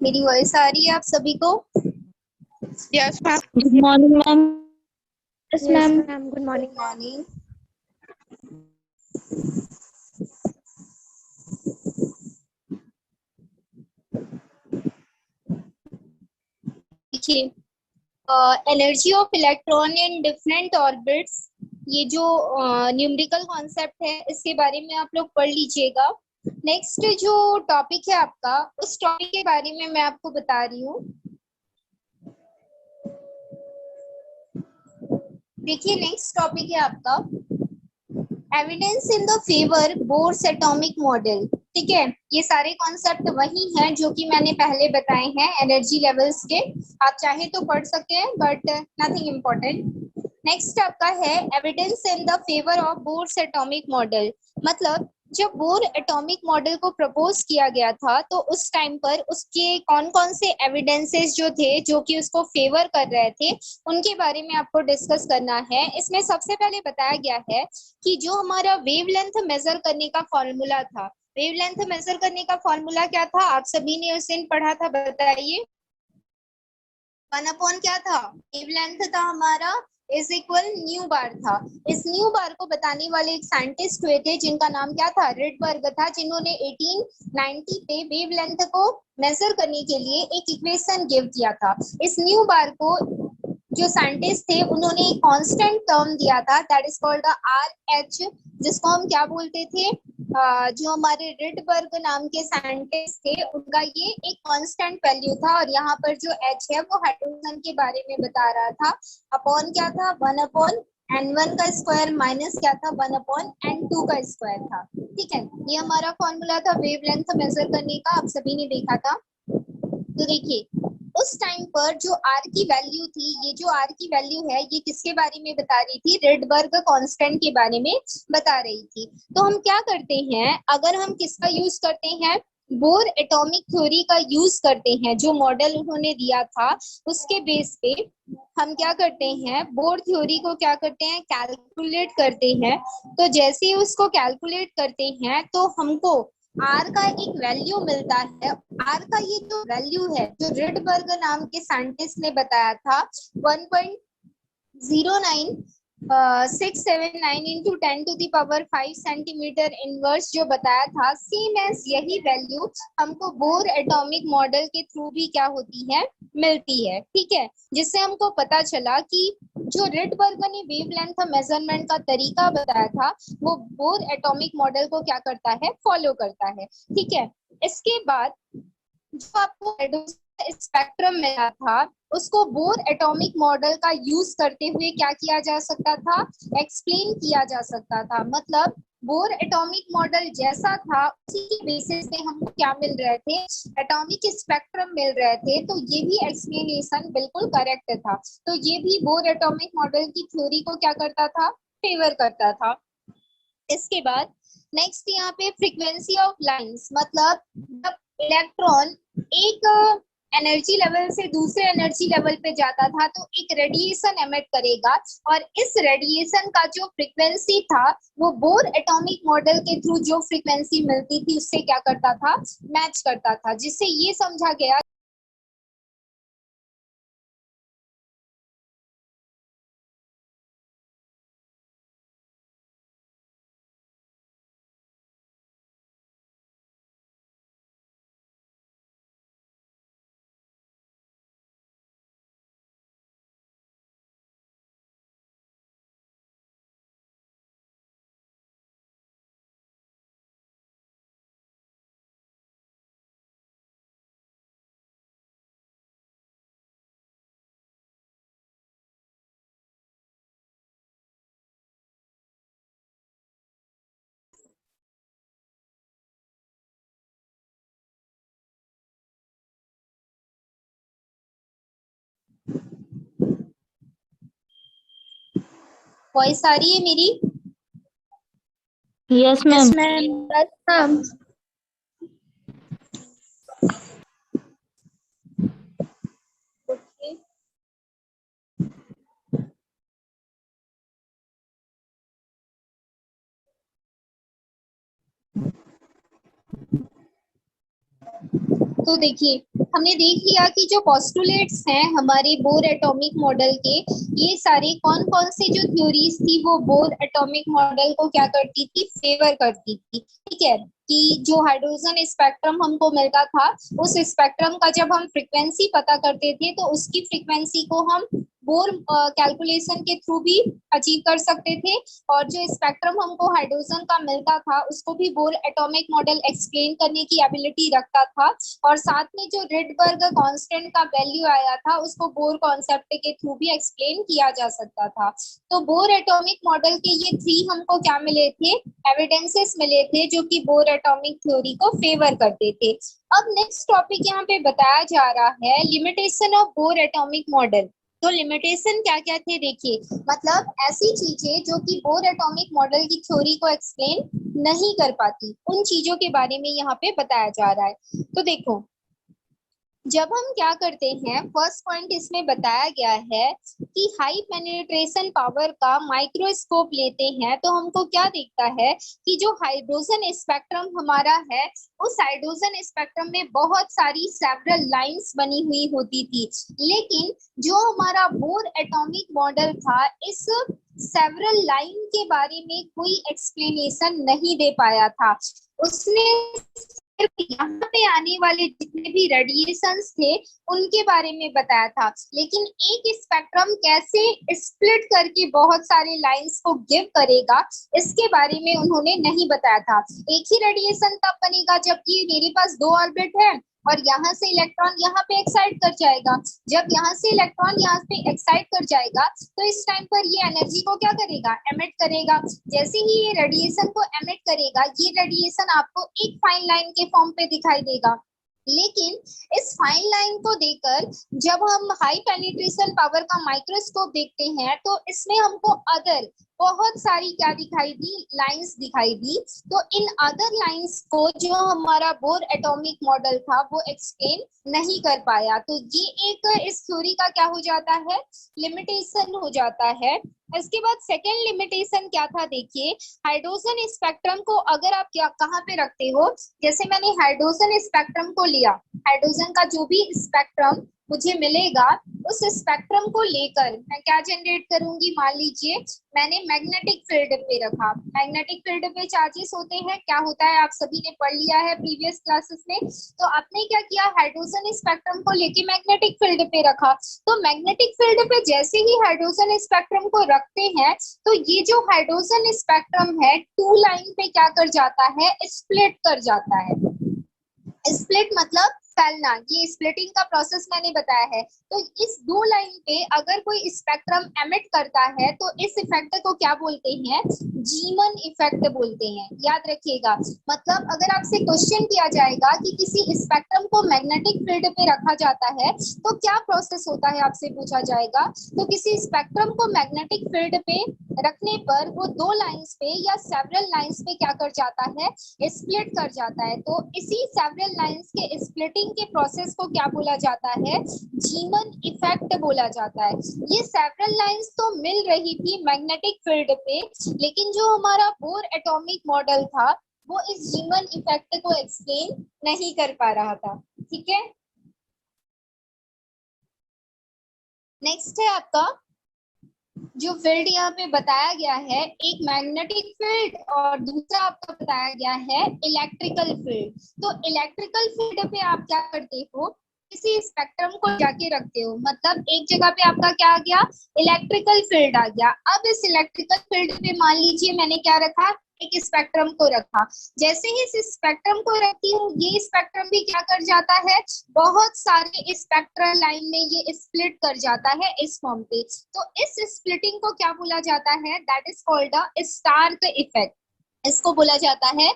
मेरी वॉइस आ रही है आप सभी को? Yes ma'am. Good morning ma'am. Yes ma'am, good morning good morning. देखिए, energy of electron in different orbits, ये जो न्यूमेरिकल कॉन्सेप्ट है इसके बारे में आप लोग पढ़ लीजिएगा। नेक्स्ट जो टॉपिक है आपका, उस टॉपिक के बारे में मैं आपको बता रही हूँ। देखिए, नेक्स्ट टॉपिक है आपका evidence in the favour Bohr's atomic model. ठीक है, ये सारे कॉन्सेप्ट वही हैं जो कि मैंने पहले बताए हैं एनर्जी लेवल्स के। आप चाहे तो पढ़ सकते हैं बट नथिंग इम्पोर्टेंट। नेक्स्ट आपका है evidence in the favour of Bohr's atomic model. मतलब जब बोर एटॉमिक मॉडल को प्रपोज किया गया था तो उस टाइम पर उसके कौन कौन से एविडेंसेस जो थे जो कि उसको फेवर कर रहे थे, उनके बारे में आपको डिस्कस करना है। इसमें सबसे पहले बताया गया है कि जो हमारा वेवलेंथ मेजर करने का फॉर्मूला था, वेवलेंथ मेजर करने का फॉर्मूला क्या था? आप सभी ने उस दिन पढ़ा था, बताइए। 1 अपॉन क्या था? वेवलेंथ था हमारा इज इक्वल न्यू बार था। इस न्यू बार को बताने वाले एक साइंटिस्ट हुए थे जिनका नाम क्या था? रिडबर्ग था, जिन्होंने 1890 पे वेवलेंथ को मेजर करने के लिए एक इक्वेशन गिव किया था। इस न्यू बार को जो साइंटिस्ट थे उन्होंने एक कांस्टेंट टर्म दिया था, that is called R H, जिसको हम क्या बोलते थे? जो हमारे रिडबर्ग नाम के साइंटिस्ट थे उनका ये एक कांस्टेंट वैल्यू था। और यहाँ पर जो एच है वो हाइड्रोजन के बारे में बता रहा था। अपॉन क्या था? 1 अपॉन n1 का स्क्वायर माइनस क्या था? 1 अपॉन n2 का स्क्वायर था। ठीक है, ये हमारा फॉर्मूला था वेवलेंथ मेजर करने का, आप सभी ने देखा था। तो देखिए, उस टाइम पर जो आर की वैल्यू थी, ये जो आर की वैल्यू है ये किसके बारे में बता रही थी? रिडबर्ग कांस्टेंट के बारे में बता रही थी। तो हम क्या करते हैं, अगर हम किसका यूज करते हैं? बोर एटॉमिक थ्योरी का यूज करते हैं। जो मॉडल उन्होंने दिया था उसके बेस पे हम क्या करते हैं, बोर थ्योरी को क्या करते हैं? कैलकुलेट करते हैं। तो जैसे ही उसको कैलकुलेट करते हैं तो हमको आर का एक वैल्यू मिलता है। आर का ये जो वैल्यू है जो रिडबर्ग नाम के साइंटिस्ट ने बताया था 1.0967 इंटू 10⁵ सेंटीमीटर इनवर्स जो बताया था, सेम एज यही वैल्यू हमको बोर एटॉमिक मॉडल के थ्रू भी क्या होती है? मिलती है। ठीक है, जिससे हमको पता चला कि जो रिडबर्ग ने वेवलेंथ मेजरमेंट का तरीका बताया था वो बोर एटॉमिक मॉडल को क्या करता है? फॉलो करता है। ठीक है, इसके बाद जो आपको स्पेक्ट्रम मिला था उसको बोर एटॉमिक मॉडल का यूज करते हुए क्या किया जा सकता था? एक्सप्लेन किया जा सकता था। मतलब बोर एटॉमिक मॉडल जैसा था उसी के बेसिस पे हमको क्या मिल रहे थे? एटॉमिक स्पेक्ट्रम मिल रहे थे। तो ये भी एक्सप्लेनेशन बिल्कुल करेक्ट था। तो ये भी बोर एटॉमिक मॉडल की थ्योरी को क्या करता था? फेवर करता था। इसके बाद नेक्स्ट यहाँ पे फ्रीक्वेंसी ऑफ लाइंस, मतलब जब इलेक्ट्रॉन एक एनर्जी लेवल से दूसरे एनर्जी लेवल पे जाता था तो एक रेडिएशन एमिट करेगा, और इस रेडिएशन का जो फ्रीक्वेंसी था वो बोर एटॉमिक मॉडल के थ्रू जो फ्रीक्वेंसी मिलती थी उससे क्या करता था? मैच करता था, जिससे ये समझा गया वॉइस आ रही है मेरी? Yes ma'am. मैम। Okay. तो देखिए हमने देख लिया कि जो पोस्टुलेट्स हैं हमारे बोर एटॉमिक मॉडल के, ये सारे कौन कौन से जो थ्योरीज थी वो बोर एटॉमिक मॉडल को क्या करती थी, फेवर करती थी। ठीक है, कि जो हाइड्रोजन स्पेक्ट्रम हमको मिलता था, उस स्पेक्ट्रम का जब हम फ्रीक्वेंसी पता करते थे तो उसकी फ्रीक्वेंसी को हम बोर कैलकुलेशन के थ्रू भी अचीव कर सकते थे, और जो स्पेक्ट्रम हमको हाइड्रोजन का मिलता था उसको भी बोर एटॉमिक मॉडल एक्सप्लेन करने की एबिलिटी रखता था, और साथ में जो रिडबर्ग कांस्टेंट का वैल्यू आया था उसको बोर कॉन्सेप्ट के थ्रू भी एक्सप्लेन किया जा सकता था। तो बोर एटॉमिक मॉडल के ये 3 हमको क्या मिले थे, एविडेंसेस मिले थे जो कि बोर एटॉमिक थ्योरी को फेवर करते थे। अब नेक्स्ट टॉपिक यहाँ पे बताया जा रहा है limitation of bore atomic model. तो लिमिटेशन क्या क्या थे देखिए, मतलब ऐसी चीजें जो कि बोर एटॉमिक मॉडल की थ्योरी को एक्सप्लेन नहीं कर पाती, उन चीजों के बारे में यहाँ पे बताया जा रहा है। तो देखो जब हम क्या करते हैं, फर्स्ट पॉइंट इसमें बताया गया है कि हाई पेनिट्रेशन पावर का माइक्रोस्कोप लेते हैं तो हमको क्या दिखता है कि जो हाइड्रोजन स्पेक्ट्रम हमारा है, उस हाइड्रोजन स्पेक्ट्रम में बहुत सारी सेवरल लाइंस बनी हुई होती थी, लेकिन जो हमारा बोर एटॉमिक मॉडल था इस सेवरल लाइन के बारे में कोई एक्सप्लेनेशन नहीं दे पाया था। उसने यहाँ पे आने वाले जितने भी रेडिएशंस थे उनके बारे में बताया था, लेकिन एक स्पेक्ट्रम कैसे स्प्लिट करके बहुत सारे लाइंस को गिव करेगा इसके बारे में उन्होंने नहीं बताया था। एक ही रेडिएशन तब बनेगा जबकि मेरे पास 2 ऑर्बिट है और यहाँ से इलेक्ट्रॉन यहाँ पे एक्साइट कर जाएगा। जब यहाँ से इलेक्ट्रॉन यहाँ पे एक्साइट कर जाएगा तो इस टाइम पर ये एनर्जी को क्या करेगा, एमिट करेगा। जैसे ही ये रेडिएशन को एमिट करेगा, ये रेडिएशन आपको एक फाइन लाइन के फॉर्म पे दिखाई देगा, लेकिन इस फाइन लाइन को देखकर जब हम हाई पेनिट्रेशन पावर का माइक्रोस्कोप देखते हैं तो इसमें हमको अदर बहुत सारी क्या दिखाई दी, लाइंस दिखाई दी। तो इन अदर लाइंस को जो हमारा बोर एटॉमिक मॉडल था वो एक्सप्लेन नहीं कर पाया। तो ये एक इस थ्योरी का क्या हो जाता है, लिमिटेशन हो जाता है। इसके बाद सेकेंड लिमिटेशन क्या था देखिए, हाइड्रोजन स्पेक्ट्रम को अगर आप क्या कहाँ पे रखते हो, जैसे मैंने हाइड्रोजन स्पेक्ट्रम को लिया, हाइड्रोजन का जो भी स्पेक्ट्रम मुझे मिलेगा उस स्पेक्ट्रम को लेकर मैं क्या जनरेट करूंगी, मान लीजिए मैंने मैग्नेटिक फील्ड पे रखा। मैग्नेटिक फील्ड पे चार्जेस होते हैं, क्या होता है आप सभी ने पढ़ लिया है प्रीवियस क्लासेस में। तो आपने क्या किया, हाइड्रोजन स्पेक्ट्रम को लेके मैग्नेटिक फील्ड पे रखा। तो मैग्नेटिक फील्ड पे जैसे ही हाइड्रोजन स्पेक्ट्रम को रखते हैं तो ये जो हाइड्रोजन स्पेक्ट्रम है 2 लाइन पे क्या कर जाता है, स्प्लिट कर जाता है। स्प्लिट मतलब फैलना, ये स्प्लिटिंग का प्रोसेस मैंने बताया है। तो इस 2 लाइन पे अगर कोई स्पेक्ट्रम एमिट करता है तो इस इफेक्ट को क्या बोलते हैं, जीमन इफेक्ट बोलते हैं। याद रखिएगा, मतलब अगर आपसे क्वेश्चन किया जाएगा कि किसी स्पेक्ट्रम को मैग्नेटिक फील्ड पे रखा जाता है तो क्या प्रोसेस होता है, आपसे पूछा जाएगा। तो किसी स्पेक्ट्रम को मैग्नेटिक फील्ड पे रखने पर वो 2 लाइंस पे या सेवरल लाइंस पे क्या कर जाता है, स्प्लिट कर जाता है। तो इसी सेवरल लाइंस के स्प्लिटिंग के प्रोसेस को क्या बोला जाता है, जीमन इफेक्ट बोला जाता है। ये सेवरल लाइंस तो मिल रही थी मैग्नेटिक फील्ड पे, लेकिन जो हमारा बोर एटॉमिक मॉडल था वो इस जीमन इफेक्ट को एक्सप्लेन नहीं कर पा रहा था। ठीक है, नेक्स्ट है आपका जो फील्ड यहाँ पे बताया गया है, एक मैग्नेटिक फील्ड और दूसरा आपका बताया गया है इलेक्ट्रिकल फील्ड। तो इलेक्ट्रिकल फील्ड पे आप क्या करते हो, किसी स्पेक्ट्रम को जाके रखते हो, मतलब एक जगह पे आपका क्या आ गया, इलेक्ट्रिकल फील्ड आ गया। अब इस इलेक्ट्रिकल फील्ड पे मान लीजिए मैंने क्या रखा, एक स्पेक्ट्रम को रखा। जैसे ही इस स्पेक्ट्रम को रखती हूँ ये स्पेक्ट्रम भी क्या कर जाता है, बहुत सारे स्पेक्ट्रल लाइन में ये स्प्लिट कर जाता है इस फॉर्म पे। तो इस स्प्लिटिंग को क्या बोला जाता है, that is called a stark effect. इसको बोला जाता है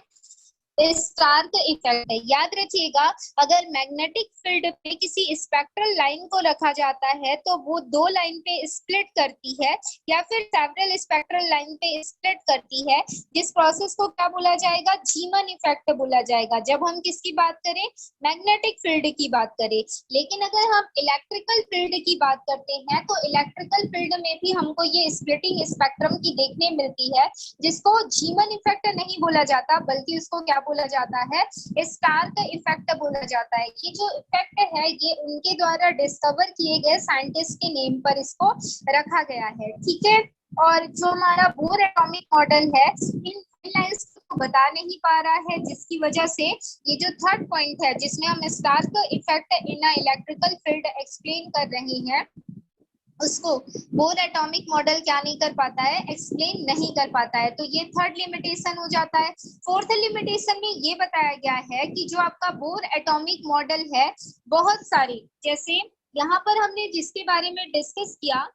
स्टार्क इफेक्ट है। याद रखिएगा, अगर मैग्नेटिक फील्ड पे किसी स्पेक्ट्रल लाइन को रखा जाता है तो वो 2 लाइन पे स्प्लिट करती है या फिर सेवरल स्पेक्ट्रल लाइन पे स्प्लिट करती है, जिस प्रोसेस को क्या बोला जाएगा, जीमन इफेक्ट बोला जाएगा, जब हम किसकी बात करें, मैग्नेटिक फील्ड की बात करें। लेकिन अगर हम इलेक्ट्रिकल फील्ड की बात करते हैं तो इलेक्ट्रिकल फील्ड में भी हमको ये स्प्लिटिंग स्पेक्ट्रम की देखने मिलती है, जिसको जीमन इफेक्ट नहीं बोला जाता बल्कि उसको क्या बोला जाता है? स्टार का इफेक्ट बोला जाता है। ये जो इफेक्ट है ये उनके द्वारा डिस्कवर किए गए साइंटिस्ट के नेम पर इसको रखा गया है, ठीक है। और जो हमारा बोर एटॉमिक मॉडल है इन गाइडलाइंस को बता नहीं पा रहा है, जिसकी वजह से ये जो थर्ड पॉइंट है जिसमें हम स्टार का effect in electrical field explain कर रहे हैं, उसको बोर एटॉमिक मॉडल क्या नहीं कर पाता है, एक्सप्लेन नहीं कर पाता है। तो ये थर्ड लिमिटेशन हो जाता है। फोर्थ लिमिटेशन में ये बताया गया है कि जो आपका बोर एटॉमिक मॉडल है बहुत सारी, जैसे यहाँ पर हमने जिसके बारे में डिस्कस किया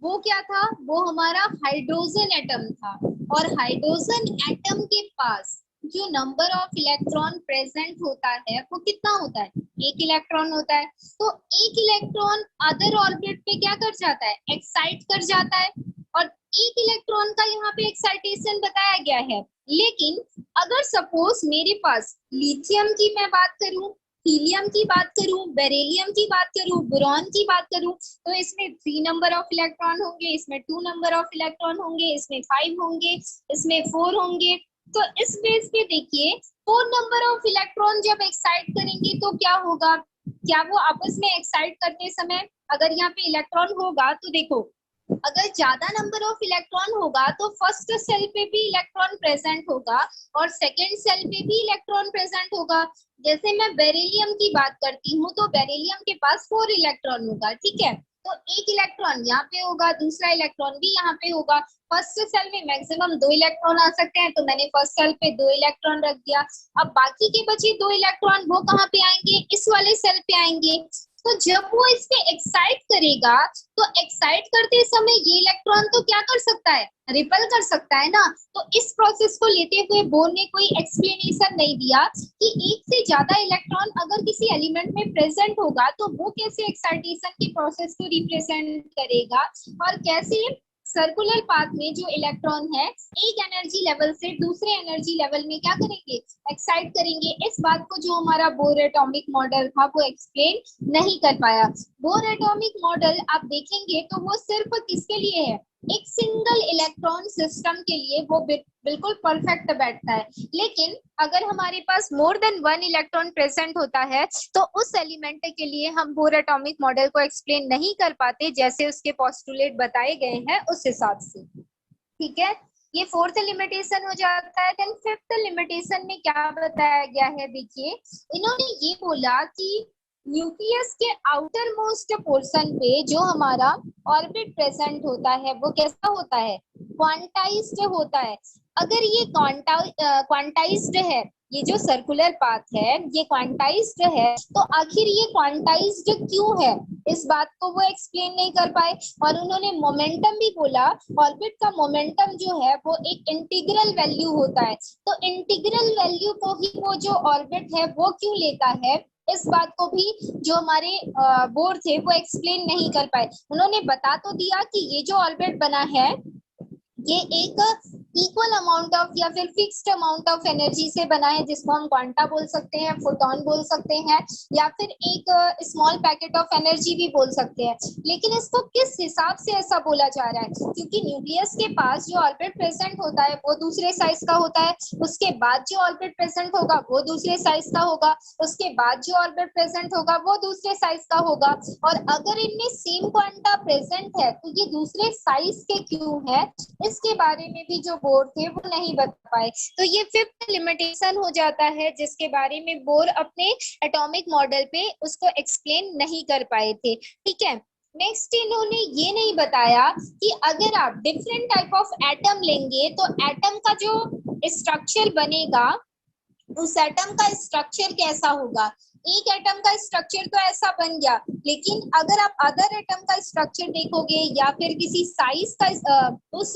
वो क्या था, वो हमारा हाइड्रोजन एटम था। और हाइड्रोजन एटम के पास जो नंबर ऑफ इलेक्ट्रॉन प्रेजेंट होता है वो कितना होता है, एक इलेक्ट्रॉन होता है। तो एक इलेक्ट्रॉन अदर ऑर्बिट पे क्या कर जाता है, एक्साइट कर जाता है। और एक इलेक्ट्रॉन का यहाँ पे एक्साइटेशन बताया गया है। लेकिन अगर सपोज मेरे पास लिथियम की मैं बात करूं, हीलियम की बात करूं, बेरिलियम की बात करूं, बोरॉन की बात करूं, तो इसमें 3 नंबर ऑफ इलेक्ट्रॉन होंगे, इसमें 2 नंबर ऑफ इलेक्ट्रॉन होंगे, इसमें 5 होंगे, इसमें 4 होंगे। तो इस बेस पे देखिए 4 नंबर ऑफ इलेक्ट्रॉन जब एक्साइट करेंगे तो क्या होगा, क्या वो आपस में एक्साइट करते समय अगर यहाँ पे इलेक्ट्रॉन होगा तो देखो अगर ज्यादा नंबर ऑफ इलेक्ट्रॉन होगा तो फर्स्ट सेल पे भी इलेक्ट्रॉन प्रेजेंट होगा और सेकेंड सेल पे भी इलेक्ट्रॉन प्रेजेंट होगा। जैसे मैं बेरिलियम की बात करती हूँ तो बेरिलियम के पास 4 इलेक्ट्रॉन होगा, ठीक है। तो एक इलेक्ट्रॉन यहाँ पे होगा, दूसरा इलेक्ट्रॉन भी यहाँ पे होगा। फर्स्ट सेल में मैक्सिमम 2 इलेक्ट्रॉन आ सकते हैं, तो मैंने फर्स्ट सेल पे 2 इलेक्ट्रॉन रख दिया। अब बाकी के बचे 2 इलेक्ट्रॉन वो कहाँ पे आएंगे, इस वाले सेल पे आएंगे। तो जब वो इस पे एक्साइट करेगा तो एक्साइट करते समय ये इलेक्ट्रॉन तो क्या कर सकता है, रिपल कर सकता है ना। तो इस प्रोसेस को लेते हुए बोर ने कोई एक्सप्लेनेशन नहीं दिया कि एक से ज्यादा इलेक्ट्रॉन अगर किसी एलिमेंट में प्रेजेंट होगा तो वो कैसे एक्साइटेशन के प्रोसेस को रिप्रेजेंट करेगा और कैसे सर्कुलर पाथ में जो इलेक्ट्रॉन है एक एनर्जी लेवल से दूसरे एनर्जी लेवल में क्या करेंगे, एक्साइट करेंगे। इस बात को जो हमारा बोर एटॉमिक मॉडल था वो एक्सप्लेन नहीं कर पाया। बोर एटॉमिक मॉडल आप देखेंगे तो वो सिर्फ किसके लिए है, एक सिंगल इलेक्ट्रॉन सिस्टम के लिए वो बिल्कुल परफेक्ट बैठता है। लेकिन अगर हमारे पास मोर देन 1 इलेक्ट्रॉन प्रेजेंट होता है तो उस एलिमेंट के लिए हम बोर एटॉमिक मॉडल को एक्सप्लेन नहीं कर पाते जैसे उसके पोस्टुलेट बताए गए हैं उस हिसाब से, ठीक है। ये फोर्थ लिमिटेशन हो जाता है। देन फिफ्थ लिमिटेशन में क्या बताया गया है, देखिए इन्होंने ये बोला कि न्यूक्लियस के आउटर मोस्ट पोर्शन पे जो हमारा ऑर्बिट प्रेजेंट होता है वो कैसा होता है, क्वांटाइज्ड होता है। अगर ये क्वांटाइज्ड है, ये जो सर्कुलर पाथ है ये क्वांटाइज्ड है, तो आखिर ये क्वांटाइज्ड क्यों है, इस बात को वो एक्सप्लेन नहीं कर पाए। और उन्होंने मोमेंटम भी बोला, ऑर्बिट का मोमेंटम जो है वो एक इंटीग्रल वैल्यू होता है। तो इंटीग्रल वैल्यू को ही वो जो ऑर्बिट है वो क्यों लेता है, इस बात को भी जो हमारे बोर थे वो एक्सप्लेन नहीं कर पाए। उन्होंने बता तो दिया कि ये जो ऑर्बिट बना है ये एक इक्वल अमाउंट ऑफ या फिर फिक्स्ड अमाउंट ऑफ एनर्जी से बना है, जिसको हम क्वांटा बोल सकते हैं, फोटोन बोल सकते हैं, या फिर एक स्मॉल पैकेट ऑफ एनर्जी भी बोल सकते हैं। लेकिन इसको किस हिसाब से ऐसा बोला जा रहा है, क्योंकि न्यूक्लियस के पास जो ऑर्बिट प्रेजेंट होता है वो दूसरे साइज का होता है, उसके बाद जो ऑर्बिट प्रेजेंट होगा वो दूसरे साइज का होगा, उसके बाद जो ऑर्बिट प्रेजेंट होगा वो दूसरे साइज का होगा। और अगर इनमें सेम क्वांटा प्रेजेंट है तो ये दूसरे साइज के क्यों है, इसके बारे में भी जो बोर थे वो नहीं बता पाए। तो ये फिफ्थ लिमिटेशन हो जाता है जिसके बारे में बोर अपने एटॉमिक मॉडल पे उसको एक्सप्लेन नहीं कर पाए थे, ठीक है। नेक्स्ट इन्होंने ये नहीं बताया कि अगर आप डिफरेंट टाइप ऑफ एटम लेंगे तो एटम का जो स्ट्रक्चर बनेगा उस एटम का स्ट्रक्चर कैसा होगा। एक एटम का स्ट्रक्चर तो ऐसा बन गया, लेकिन अगर आप अदर एटम का स्ट्रक्चर देखोगे या फिर किसी साइज का उस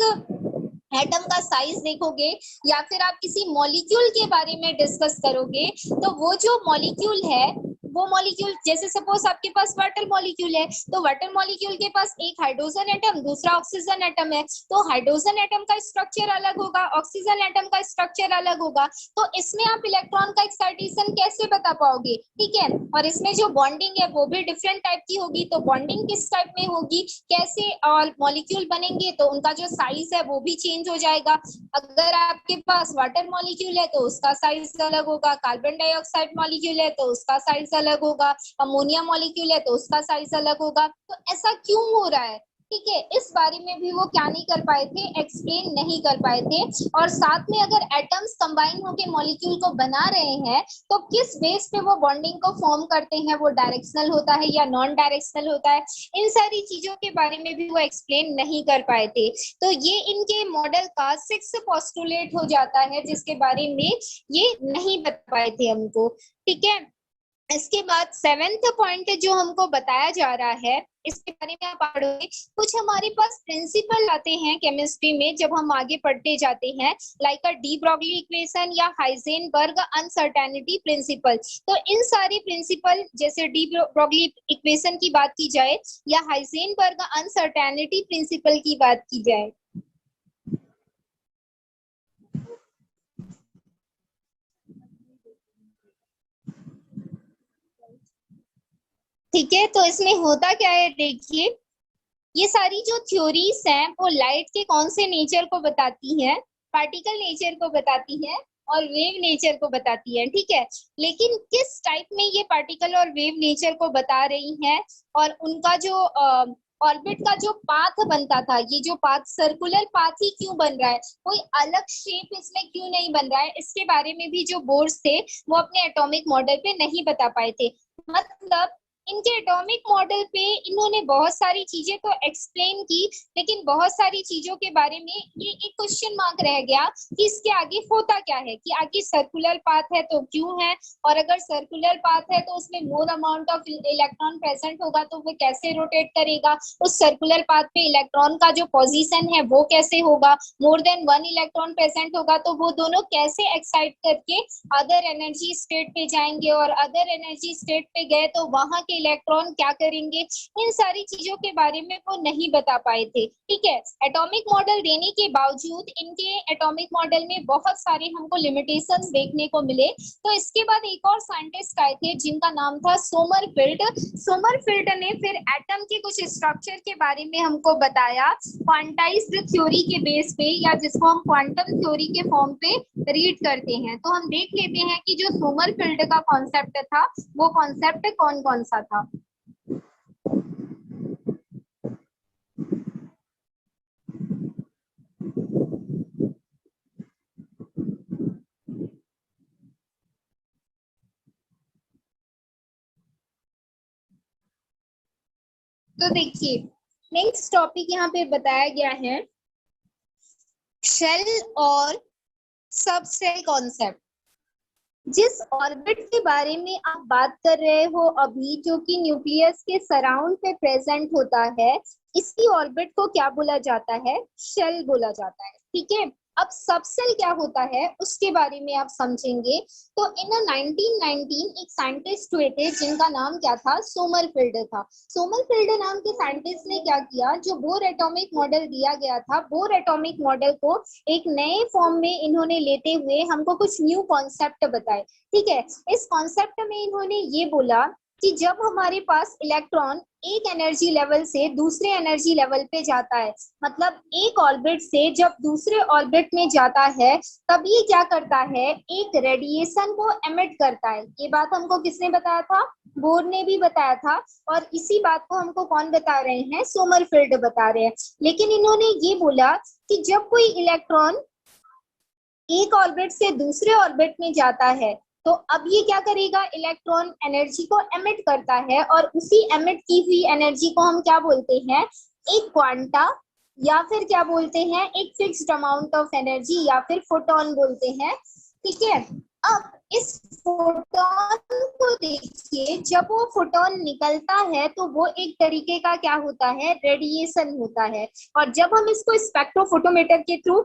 एटम का साइज देखोगे या फिर आप किसी मॉलिक्यूल के बारे में डिस्कस करोगे तो वो जो मॉलिक्यूल है वो मॉलिक्यूल, जैसे सपोज आपके पास वाटर मॉलिक्यूल है, तो वाटर मॉलिक्यूल के पास एक हाइड्रोजन एटम, दूसरा ऑक्सीजन एटम है, तो हाइड्रोजन एटम का स्ट्रक्चर अलग होगा, ऑक्सीजन एटम का स्ट्रक्चर अलग होगा, तो इसमें आप इलेक्ट्रॉन का एक्साइटेशन कैसे बता पाओगे, ठीक है। और इसमें जो बॉन्डिंग है वो भी डिफरेंट टाइप की होगी, तो बॉन्डिंग किस टाइप में होगी, कैसे और मॉलिक्यूल बनेंगे, तो उनका जो साइज है वो भी चेंज हो जाएगा। अगर आपके पास वाटर मॉलिक्यूल है तो उसका साइज अलग होगा, कार्बन डाइऑक्साइड मॉलिक्यूल है तो उसका साइज अलग होगा, अमोनिया मॉलिक्यूल है तो उसका साइज अलग होगा। तो ऐसा क्यों हो रहा है, ठीक है, इस बारे में भी वो क्या नहीं कर पाए थे, एक्सप्लेन नहीं कर पाए थे। और साथ में अगर एटम्स कंबाइन होकर मॉलिक्यूल को बना रहे हैं तो किस बेस पे वो बॉन्डिंग को फॉर्म करते हैं, वो डायरेक्शनल होता है या नॉन डायरेक्शनल होता है, इन सारी चीजों के बारे में भी वो एक्सप्लेन नहीं कर पाए थे। तो ये इनके मॉडल का 6th पोस्टुलेट हो जाता है, जिसके बारे में ये नहीं बता पाए थे हमको, ठीक है। इसके बाद 7th पॉइंट जो हमको बताया जा रहा है, इसके बारे में आप पढ़ोगे, कुछ हमारे पास प्रिंसिपल आते हैं केमिस्ट्री में जब हम आगे पढ़ते जाते हैं, लाइक अ डी ब्रॉगली इक्वेशन या हाइजेनबर्ग अनसर्टेनिटी प्रिंसिपल। तो इन सारे प्रिंसिपल, जैसे डी ब्रॉगली इक्वेशन की बात की जाए या हाइजेनबर्ग अनसर्टेनिटी प्रिंसिपल की बात की जाए, ठीक है, तो इसमें होता क्या है, देखिए, ये सारी जो थ्योरीज हैं वो लाइट के कौन से नेचर को बताती हैं, पार्टिकल नेचर को बताती हैं और वेव नेचर को बताती है, ठीक है। लेकिन किस टाइप में ये पार्टिकल और वेव नेचर को बता रही हैं, और उनका जो ऑर्बिट का जो पाथ बनता था, ये जो पाथ सर्कुलर पाथ ही क्यों बन रहा है, कोई अलग शेप इसमें क्यों नहीं बन रहा है, इसके बारे में भी जो बोर्ड्स थे वो अपने एटॉमिक मॉडल पे नहीं बता पाए थे। मतलब इनके एटॉमिक मॉडल पे इन्होंने बहुत सारी चीजें तो एक्सप्लेन की, लेकिन बहुत सारी चीजों के बारे में ये एक क्वेश्चन मार्क रह गया कि इसके आगे होता क्या है, कि आगे सर्कुलर पाथ है तो क्यों है, और अगर सर्कुलर पाथ है तो उसमें more amount of electron present होगा तो वो कैसे रोटेट करेगा, उस सर्कुलर पाथ पे इलेक्ट्रॉन का जो पोजीशन है वो कैसे होगा, मोर देन 1 इलेक्ट्रॉन प्रेजेंट होगा तो वो दोनों कैसे एक्साइट करके अदर एनर्जी स्टेट पे जाएंगे, और अदर एनर्जी स्टेट पे गए तो वहां के इलेक्ट्रॉन क्या करेंगे, इन सारी चीजों के बारे में वो नहीं बता पाए थे, ठीक है। एटॉमिक मॉडल देने के बावजूद इनके एटॉमिक मॉडल में बहुत सारे हमको लिमिटेशंस देखने को मिले। तो इसके बाद एक और साइंटिस्ट आए थे जिनका नाम था सोमरफेल्ड। सोमरफेल्ड ने फिर एटम के कुछ स्ट्रक्चर के बारे में हमको बताया क्वांटाइज्ड थ्योरी के बेस पे, या जिसको हम क्वांटम थ्योरी के फॉर्म पे रीड करते हैं। तो हम देख लेते हैं कि जो सोमरफेल्ड का कॉन्सेप्ट था वो कॉन्सेप्ट कौन कौन सा था। तो देखिए, नेक्स्ट टॉपिक यहाँ पे बताया गया है शेल और सब सेल कॉन्सेप्ट। जिस ऑर्बिट के बारे में आप बात कर रहे हो अभी, जो कि न्यूक्लियस के सराउंड पे प्रेजेंट होता है, इसी ऑर्बिट को क्या बोला जाता है, शेल बोला जाता है, ठीक है। अब सबसेल क्या होता है उसके बारे में आप समझेंगे। तो इन 1919 एक साइंटिस्ट हुए थे जिनका नाम क्या था, सोमरफेल्ड था। सोमरफेल्ड नाम के साइंटिस्ट ने क्या किया, जो बोर एटॉमिक मॉडल दिया गया था, बोर एटॉमिक मॉडल को एक नए फॉर्म में इन्होंने लेते हुए हमको कुछ न्यू कॉन्सेप्ट बताए, ठीक है। इस कॉन्सेप्ट में इन्होंने ये बोला कि जब हमारे पास इलेक्ट्रॉन एक एनर्जी लेवल से दूसरे एनर्जी लेवल पे जाता है, मतलब एक ऑर्बिट से जब दूसरे ऑर्बिट में जाता है, तब ये क्या करता है, एक रेडिएशन को एमिट करता है। ये बात हमको किसने बताया था, बोर ने भी बताया था, और इसी बात को हमको कौन बता रहे हैं, सोमरफेल्ड बता रहे हैं। लेकिन इन्होंने ये बोला कि जब कोई इलेक्ट्रॉन एक ऑर्बिट से दूसरे ऑर्बिट में जाता है तो अब ये क्या करेगा, इलेक्ट्रॉन एनर्जी को एमिट करता है, और उसी एमिट की हुई एनर्जी को हम क्या बोलते हैं, एक क्वांटा, या फिर क्या बोलते हैं, एक फिक्स्ड अमाउंट ऑफ एनर्जी, या फिर फोटोन बोलते हैं, ठीक है। अब इस फोटोन को देखिए, जब वो फोटोन निकलता है तो वो एक तरीके का क्या होता है, रेडिएशन होता है। और जब हम इसको स्पेक्ट्रोफोटोमीटर के थ्रू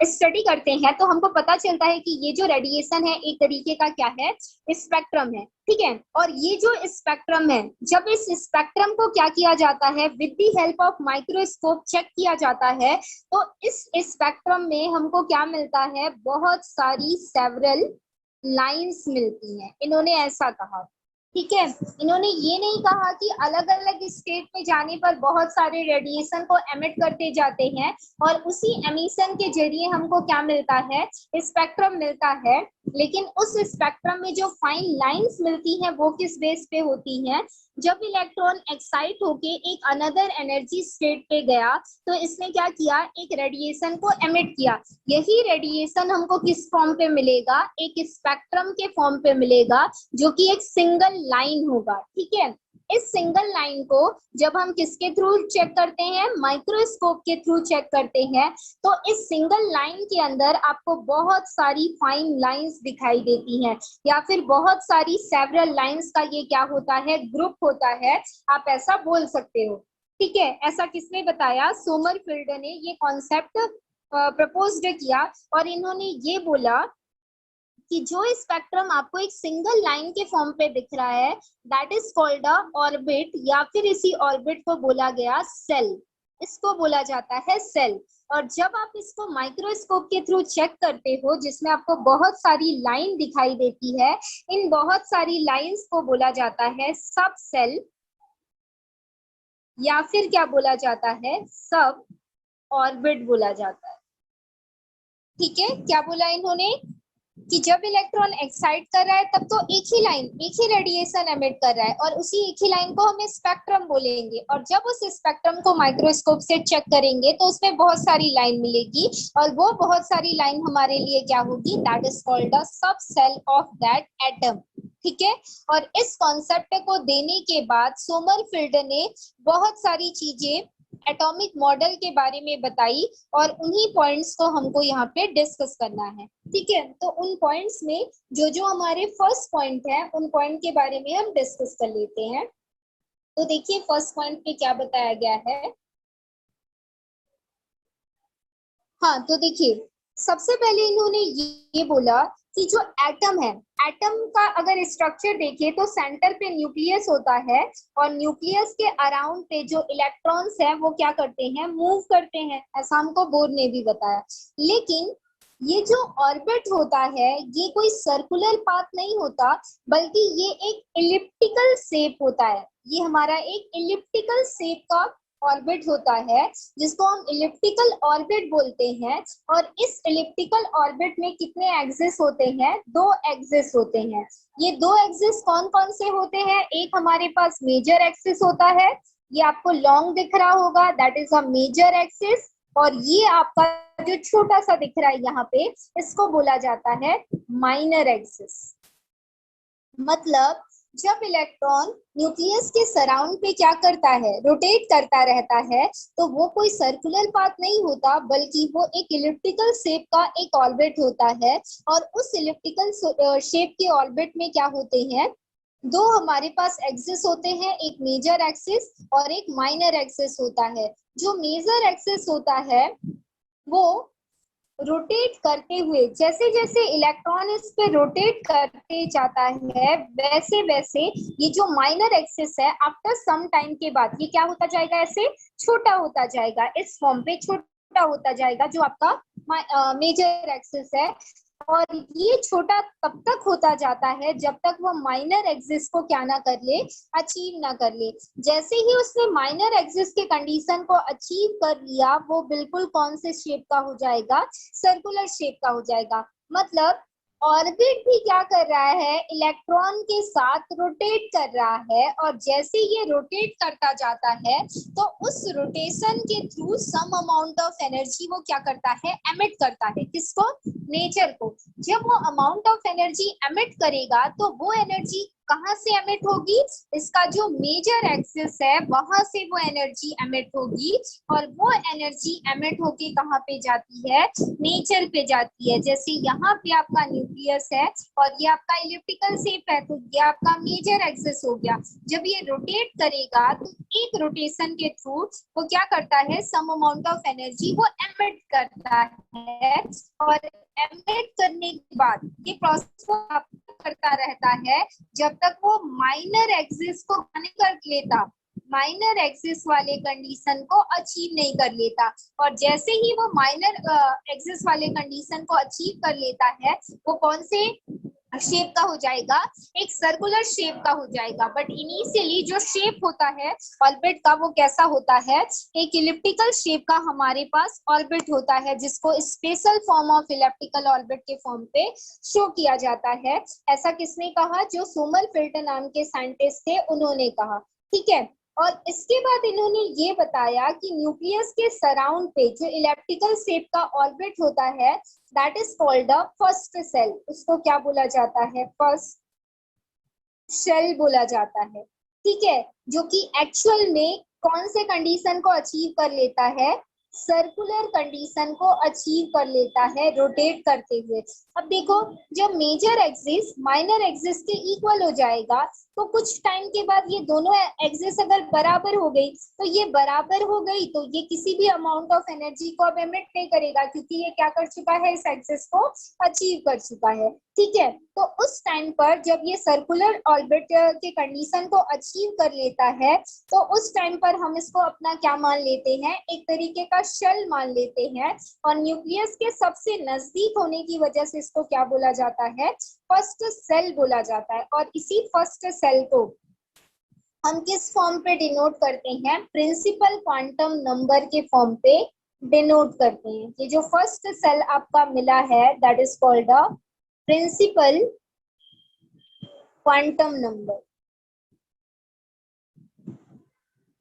स्टडी करते हैं तो हमको पता चलता है कि ये जो रेडिएशन है एक तरीके का क्या है, स्पेक्ट्रम है, ठीक है। और ये जो स्पेक्ट्रम है, जब इस स्पेक्ट्रम को क्या किया जाता है, with the help of microscope check किया जाता है, तो इस स्पेक्ट्रम में हमको क्या मिलता है, बहुत सारी सेवरल लाइंस मिलती हैं। इन्होंने ऐसा कहा, ठीक है। इन्होंने ये नहीं कहा कि अलग अलग स्टेट में जाने पर बहुत सारे रेडिएशन को एमिट करते जाते हैं और उसी एमिशन के जरिए हमको क्या मिलता है, स्पेक्ट्रम मिलता है। लेकिन उस स्पेक्ट्रम में जो फाइन लाइंस मिलती हैं वो किस बेस पे होती हैं, जब इलेक्ट्रॉन एक्साइट होके एक अनदर एनर्जी स्टेट पे गया तो इसने क्या किया, एक रेडिएशन को एमिट किया। यही रेडिएशन हमको किस फॉर्म पे मिलेगा, एक स्पेक्ट्रम के फॉर्म पे मिलेगा, जो कि एक सिंगल लाइन होगा, ठीक है। इस सिंगल लाइन को जब हम किसके थ्रू चेक करते हैं, माइक्रोस्कोप के थ्रू चेक करते हैं, तो इस सिंगल लाइन के अंदर आपको बहुत सारी फाइन लाइंस दिखाई देती हैं, या फिर बहुत सारी सेवरल लाइंस का ये क्या होता है, ग्रुप होता है, आप ऐसा बोल सकते हो, ठीक है। ऐसा किसने बताया, सोमरफील्ड ने ये कॉन्सेप्ट प्रपोज्ड किया। और इन्होंने ये बोला कि जो स्पेक्ट्रम आपको एक सिंगल लाइन के फॉर्म पे दिख रहा है, that is called a orbit, या फिर इसी ऑर्बिट को बोला गया सेल, इसको बोला जाता है सेल। और जब आप इसको माइक्रोस्कोप के थ्रू चेक करते हो, जिसमें आपको बहुत सारी लाइन दिखाई देती है, इन बहुत सारी लाइंस को बोला जाता है सब सेल, या फिर क्या बोला जाता है, सब ऑर्बिट बोला जाता है, ठीक है। क्या बोला इन्होंने कि जब इलेक्ट्रॉन एक्साइट कर रहा है तब तो एक ही लाइन, एक ही रेडिएशन एमिट कर रहा है, और उसी एक ही लाइन को हम स्पेक्ट्रम बोलेंगे। और जब उस स्पेक्ट्रम को माइक्रोस्कोप से चेक करेंगे तो उसमें बहुत सारी लाइन मिलेगी, और वो बहुत सारी लाइन हमारे लिए क्या होगी, दैट इज कॉल्ड अ सब सेल ऑफ दैट एटम, ठीक है। और इस कॉन्सेप्ट को देने के बाद सोमरफील्ड ने बहुत सारी चीजें एटॉमिक मॉडल के बारे में बताई, और उन्हीं पॉइंट्स को हमको यहाँ पे डिस्कस करना है, ठीक है। तो उन पॉइंट्स में जो जो हमारे फर्स्ट पॉइंट है, उन पॉइंट के बारे में हम डिस्कस कर लेते हैं। तो देखिए फर्स्ट पॉइंट पे क्या बताया गया है। हाँ, तो देखिए सबसे पहले इन्होंने ये बोला कि जो एटम है, एटम का अगर स्ट्रक्चर देखें तो सेंटर पे न्यूक्लियस होता है, और न्यूक्लियस के अराउंड पे जो इलेक्ट्रॉन्स हैं वो क्या करते हैं, मूव करते हैं, ऐसा हमको बोर ने भी बताया। लेकिन ये जो ऑर्बिट होता है ये कोई सर्कुलर पाथ नहीं होता, बल्कि ये एक इलिप्टिकल शेप होता है। ये हमारा एक इलिप्टिकल शेप का ऑर्बिट होता है, जिसको हम इलिप्टिकल ऑर्बिट बोलते हैं। और इस इलिप्टिकल ऑर्बिट में कितने एक्सिस होते हैं, 2 एक्सिस होते हैं। ये 2 एक्सिस कौन कौन से होते हैं, एक हमारे पास मेजर एक्सिस होता है, ये आपको लॉन्ग दिख रहा होगा, that is a major axis. और ये आपका जो छोटा सा दिख रहा है यहाँ पे, इसको बोला जाता है माइनर एक्सिस। मतलब जब इलेक्ट्रॉन न्यूक्लियस के सराउंड पे क्या करता है, रोटेट करता रहता है, तो वो कोई सर्कुलर पाथ नहीं होता, बल्कि वो एक इलिप्टिकल शेप का एक ऑर्बिट होता है। और उस इलिप्टिकल शेप के ऑर्बिट में क्या होते हैं, 2 हमारे पास एक्सिस होते हैं, एक मेजर एक्सिस और एक माइनर एक्सिस होता है। जो मेजर एक्सिस होता है वो रोटेट करते हुए, जैसे जैसे इलेक्ट्रॉन इस पे रोटेट करते जाता है, वैसे वैसे ये जो माइनर एक्सिस है, आफ्टर सम टाइम के बाद ये क्या होता जाएगा, ऐसे छोटा होता जाएगा, इस फॉर्म पे छोटा होता जाएगा, जो आपका मेजर एक्सिस है। और ये छोटा तब तक होता जाता है जब तक वो माइनर एक्सिस को क्या ना कर ले, अचीव ना कर ले। जैसे ही उसने माइनर एक्सिस के कंडीशन को अचीव कर लिया, वो बिल्कुल कौन से शेप का हो जाएगा, सर्कुलर शेप का हो जाएगा। मतलब ऑर्बिट भी क्या कर रहा है, इलेक्ट्रॉन के साथ रोटेट कर रहा है, और जैसे ये रोटेट करता जाता है तो उस रोटेशन के through some amount of energy वो क्या करता है, एमिट करता है, किसको, नेचर को। जब वो अमाउंट ऑफ एनर्जी एमिट करेगा तो वो एनर्जी कहाँ से एमिट होगी, इसका जो मेजर एक्सिस है वहां से वो एनर्जी एमिट होगी, और वो एनर्जी एमिट होके कहाँ पे जाती है, नेचर पे जाती है। जैसे यहाँ पे आपका न्यूक्लियस है और ये आपका इलिप्टिकल शेप है, तो ये आपका मेजर एक्सिस हो गया। जब ये रोटेट करेगा तो एक रोटेशन के थ्रू वो क्या करता है, सम अमाउंट ऑफ एनर्जी वो एमिट करता है, और एमिट करने के बाद ये प्रोसेस को करता रहता है जब तक वो माइनर एक्सिस को नहीं कर लेता, माइनर एक्सिस वाले कंडीशन को अचीव नहीं कर लेता। और जैसे ही वो माइनर एक्सिस वाले कंडीशन को अचीव कर लेता है, वो कौन से शेप का हो जाएगा, एक सर्कुलर शेप का हो जाएगा। बट इनिशियली जो शेप होता है ऑर्बिट का वो कैसा होता है, एक इलिप्टिकल शेप का हमारे पास ऑर्बिट होता है, जिसको special form of elliptical orbit के फॉर्म पे शो किया जाता है। ऐसा किसने कहा, जो सोमरफेल्ड नाम के साइंटिस्ट थे उन्होंने कहा, ठीक है। और इसके बाद इन्होंने ये बताया कि न्यूक्लियस के सराउंड पे जो इलिप्टिकल शेप का ऑर्बिट होता है, that is called the first shell. उसको क्या बोला जाता है, फर्स्ट शेल बोला जाता है, ठीक है। जो कि एक्चुअल में कौन से कंडीशन को अचीव कर लेता है, सर्कुलर कंडीशन को अचीव कर लेता है रोटेट करते हुए। अब देखो, जब मेजर एक्सिस माइनर एक्सिस के इक्वल हो जाएगा तो कुछ टाइम के बाद ये दोनों एक्सिस अगर बराबर हो गई, तो ये बराबर हो गई तो ये किसी भी अमाउंट ऑफ एनर्जी को अब एमिट नहीं करेगा, क्योंकि ये क्या कर चुका है, इस एक्सिस को अचीव कर चुका है, ठीक है। तो उस टाइम पर जब ये सर्कुलर ऑर्बिट के कंडीशन को अचीव कर लेता है, तो उस टाइम पर हम इसको अपना क्या मान लेते हैं, एक तरीके का शेल मान लेते हैं। और न्यूक्लियस के सबसे नजदीक होने की वजह से इसको क्या बोला जाता है, फर्स्ट सेल बोला जाता है। और इसी फर्स्ट सेल को हम किस फॉर्म पे डिनोट करते हैं, प्रिंसिपल क्वांटम नंबर के फॉर्म पे डिनोट करते हैं। ये जो फर्स्ट सेल आपका मिला है, that is called a principal quantum number.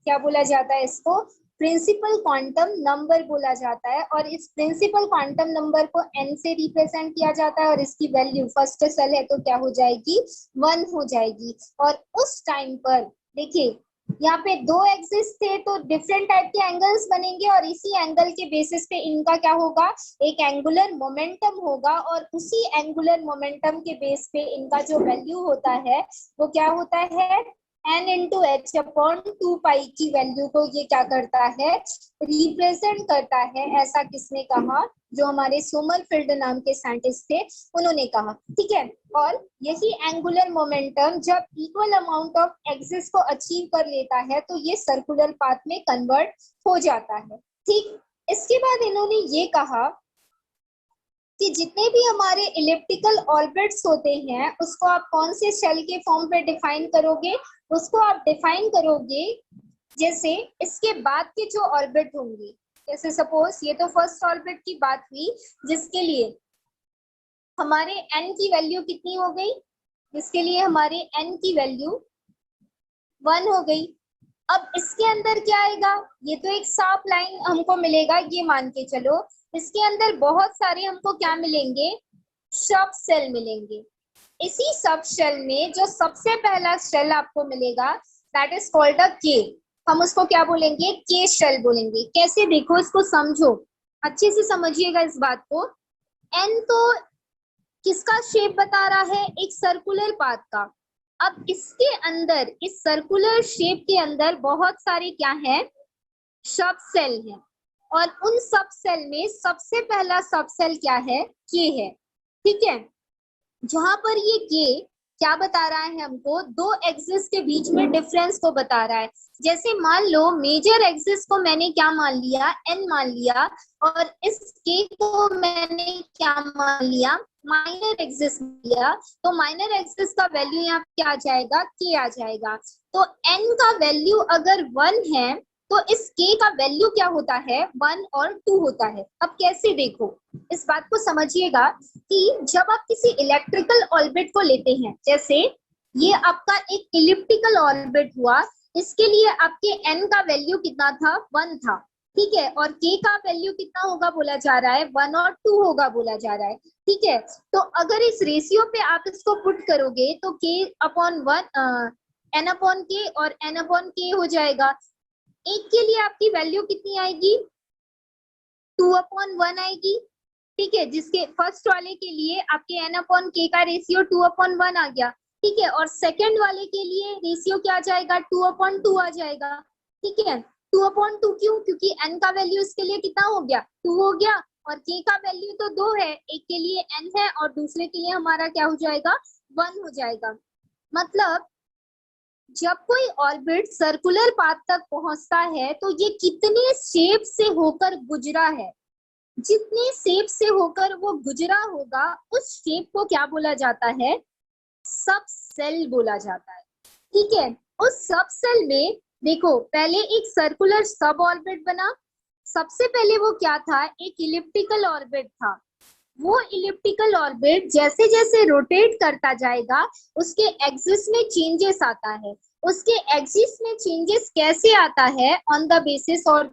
क्या बोला जाता है इसको, प्रिंसिपल क्वांटम नंबर बोला जाता है। और इस प्रिंसिपल क्वांटम नंबर को n से रिप्रेजेंट किया जाता है, और इसकी वैल्यू फर्स्ट सेल है तो क्या हो जाएगी, 1 हो जाएगी। और उस टाइम पर देखिए, यहाँ पे दो एक्सिस थे तो डिफरेंट टाइप के एंगल्स बनेंगे, और इसी एंगल के बेसिस पे इनका क्या होगा, एक एंगुलर मोमेंटम होगा, और उसी एंगुलर मोमेंटम के बेस पे इनका जो वैल्यू होता है वो क्या होता है, n इंटू एच अपॉन 2 पाई की वैल्यू को ये क्या करता है, रिप्रेजेंट करता है। ऐसा किसने कहा, जो हमारे सोमरफेल्ड नाम के साइंटिस्ट थे उन्होंने कहा, ठीक है। और यही एंगुलर मोमेंटम जब इक्वल अमाउंट ऑफ एक्सिस को अचीव कर लेता है तो ये सर्कुलर पाथ में कन्वर्ट हो जाता है, ठीक। इसके बाद इन्होंने ये कहा कि जितने भी हमारे इलिप्टिकल ऑर्बिट्स होते हैं उसको आप कौन से शेल के फॉर्म पे डिफाइन करोगे, उसको आप डिफाइन करोगे जैसे इसके बाद के जो ऑर्बिट होंगे। जैसे सपोज ये तो फर्स्ट ऑर्बिट की बात हुई, जिसके लिए हमारे n की वैल्यू कितनी हो गई, जिसके लिए हमारे n की वैल्यू 1 हो गई। अब इसके अंदर क्या आएगा, ये तो एक साफ लाइन हमको मिलेगा, ये मान के चलो इसके अंदर बहुत सारे हमको क्या मिलेंगे, सब सेल मिलेंगे। इसी सब शेल में जो सबसे पहला शेल आपको मिलेगा, दैट इज कॉल्ड अ के। हम उसको क्या बोलेंगे, के शेल बोलेंगे। कैसे, देखो इसको समझो, अच्छे से समझिएगा इस बात को। एन तो किसका शेप बता रहा है, एक सर्कुलर पाथ का। अब इसके अंदर, इस सर्कुलर शेप के अंदर बहुत सारे क्या है, सब सेल हैं, और उन सब सेल में सबसे पहला सब सेल क्या है, के है, ठीक है। जहां पर ये के क्या बता रहा है हमको, दो एक्सिस के बीच में डिफरेंस को बता रहा है। जैसे मान लो मेजर एक्सिस को मैंने क्या मान लिया, एन मान लिया, और इस के को मैंने क्या मान लिया, माइनर एक्सिस लिया, तो माइनर एक्सिस का वैल्यू यहाँ क्या आ जाएगा, के आ जाएगा। तो एन का वैल्यू अगर 1 है तो इस के का वैल्यू क्या होता है, 1 और 2 होता है। अब कैसे, देखो इस बात को समझिएगा कि जब आप किसी इलेक्ट्रिकल ऑर्बिट को लेते हैं, जैसे ये आपका एक इलिप्टिकल ऑर्बिट हुआ, इसके लिए आपके n का वैल्यू कितना था, 1 था। ठीक है, और k का वैल्यू कितना होगा बोला जा रहा है, 1 और 2 होगा बोला जा रहा है। ठीक है, तो अगर इस रेशियो पे आप इसको पुट करोगे तो k upon 1 n upon k और n अपॉन k हो जाएगा। एक के लिए आपकी वैल्यू कितनी आएगी, 2 अपॉन 1 आएगी। ठीक है, जिसके फर्स्ट वाले के लिए आपके n अपॉन k का रेशियो 2 अपॉन 1 आ गया। ठीक है, और सेकंड वाले के लिए रेशियो क्या आ जाएगा, 2 अपॉन 2 आ जाएगा। ठीक है, 2 अपॉन 2 क्यों, क्योंकि n का वैल्यू इसके लिए कितना हो गया, 2 हो गया, और k का वैल्यू तो 2 है, एक के लिए n है और दूसरे के लिए हमारा क्या हो जाएगा, 1 हो जाएगा। मतलब जब कोई ऑर्बिट सर्कुलर पाथ तक पहुंचता है तो ये कितने शेप से होकर गुजरा है, जितने शेप से होकर वो गुजरा होगा उस शेप को क्या बोला जाता है, सब सेल बोला जाता है। ठीक है, उस सब सेल में देखो पहले एक सर्कुलर सब ऑर्बिट बना। सबसे पहले वो क्या था, एक इलिप्टिकल ऑर्बिट था। वो इलिप्टिकल ऑर्बिट जैसे जैसे रोटेट करता जाएगा उसके एक्सिस में चेंजेस आता है। उसके एक्सिस में चेंजेस कैसे आता है, on the basis of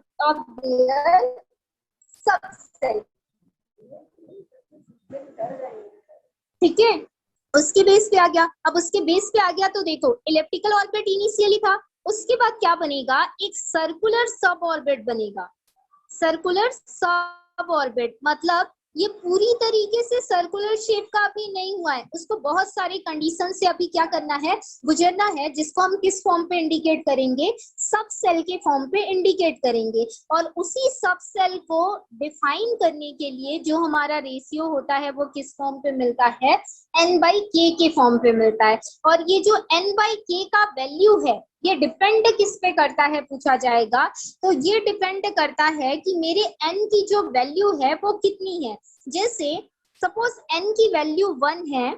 their subshell. ठीक है, उसके बेस पे आ गया। अब उसके बेस पे आ गया तो देखो इलिप्टिकल ऑर्बिट इनिशियली था, उसके बाद क्या बनेगा, एक सर्कुलर सब ऑर्बिट बनेगा। सर्कुलर सब ऑर्बिट मतलब ये पूरी तरीके से सर्कुलर शेप का अभी नहीं हुआ है, उसको बहुत सारे कंडीशन से अभी क्या करना है, गुजरना है, जिसको हम किस फॉर्म पे इंडिकेट करेंगे, सब सेल के फॉर्म पे इंडिकेट करेंगे। और उसी सब सेल को डिफाइन करने के लिए जो हमारा रेशियो होता है वो किस फॉर्म पे मिलता है, n/k के फॉर्म पे मिलता है। और ये जो n/k का वैल्यू है ये डिपेंड किस पे करता है पूछा जाएगा, तो ये डिपेंड करता है कि मेरे n की जो वैल्यू है वो कितनी है। जैसे सपोज n की वैल्यू 1 है,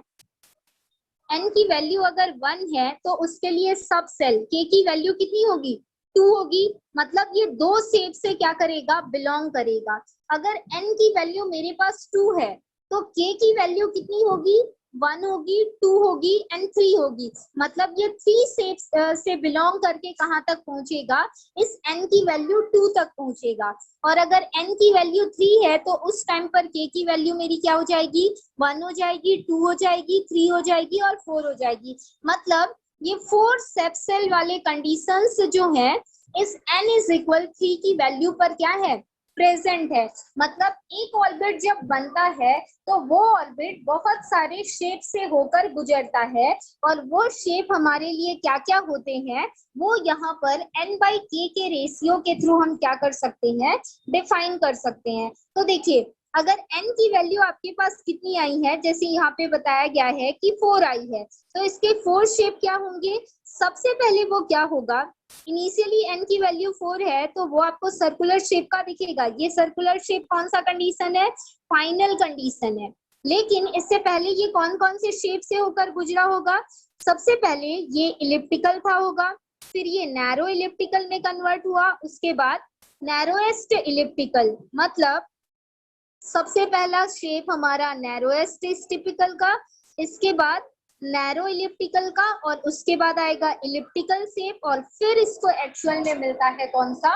n की वैल्यू अगर 1 है तो उसके लिए सब सेल k की वैल्यू कितनी होगी, 2 होगी। मतलब ये दो शेप से क्या करेगा, बिलोंग करेगा। अगर n की वैल्यू मेरे पास 2 है तो k की वैल्यू कितनी होगी, 1 होगी, 2 होगी एंड 3 होगी। मतलब ये 3 शेप्स से बिलोंग करके कहाँ तक पहुंचेगा, इस n की वैल्यू 2 तक पहुंचेगा। और अगर n की वैल्यू 3 है तो उस टाइम पर k की वैल्यू मेरी क्या हो जाएगी, 1 हो जाएगी, 2 हो जाएगी, 3 हो जाएगी और 4 हो जाएगी। मतलब ये 4 सेल वाले कंडीशंस जो हैं इस n इज इक्वल 3 की वैल्यू पर क्या है, प्रेजेंट है। मतलब एक ऑर्बिट जब बनता है तो वो ऑर्बिट बहुत सारे शेप से होकर गुजरता है, और वो शेप हमारे लिए क्या क्या होते हैं वो यहाँ पर n/k के रेशियो के थ्रू हम क्या कर सकते हैं, डिफाइन कर सकते हैं। तो देखिए अगर n की वैल्यू आपके पास कितनी आई है, जैसे यहाँ पे बताया गया है कि 4 आई है, तो इसके 4 शेप क्या होंगे। सबसे पहले वो क्या होगा, इनिशियली n की वैल्यू 4 है तो वो आपको सर्कुलर शेप का दिखेगा। ये सर्कुलर शेप कौन सा कंडीशन है, फाइनल कंडीशन है। लेकिन इससे पहले ये कौन कौन से शेप से होकर गुजरा होगा, सबसे पहले ये इलिप्टिकल था होगा, फिर ये नैरो इलिप्टिकल में कन्वर्ट हुआ, उसके बाद नैरोएस्ट इलिप्टिकल। मतलब सबसे पहला शेप हमारा नैरोएस्ट इज टिपिकल का, इसके बाद नैरो इलिप्टिकल का, और उसके बाद आएगा इलिप्टिकल शेप, और फिर इसको एक्चुअल में मिलता है कौन सा,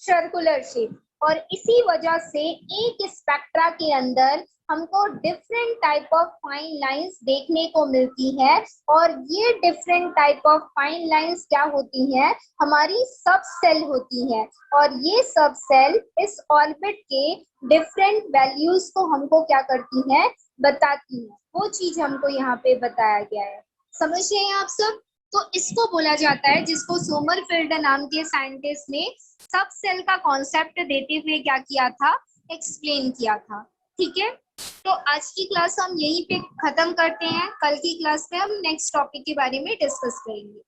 सर्कुलर शेप। और इसी वजह से एक स्पेक्ट्रा के अंदर हमको different type of fine lines देखने को मिलती है, और ये different type of fine lines क्या होती हैं, हमारी सब सेल होती हैं। और ये सब सेल इस ऑर्बिट के डिफरेंट वैल्यूज को हमको क्या करती हैं, बताती हैं। वो चीज हमको यहाँ पे बताया गया है, समझ रहे हैं आप सब। तो इसको बोला जाता है, जिसको सोमरफेल्ड नाम के साइंटिस्ट ने सब सेल का कॉन्सेप्ट देते हुए क्या किया था, एक्सप्लेन किया था। ठीक है, तो आज की क्लास हम यहीं पे खत्म करते हैं, कल की क्लास में हम नेक्स्ट टॉपिक के बारे में डिस्कस करेंगे।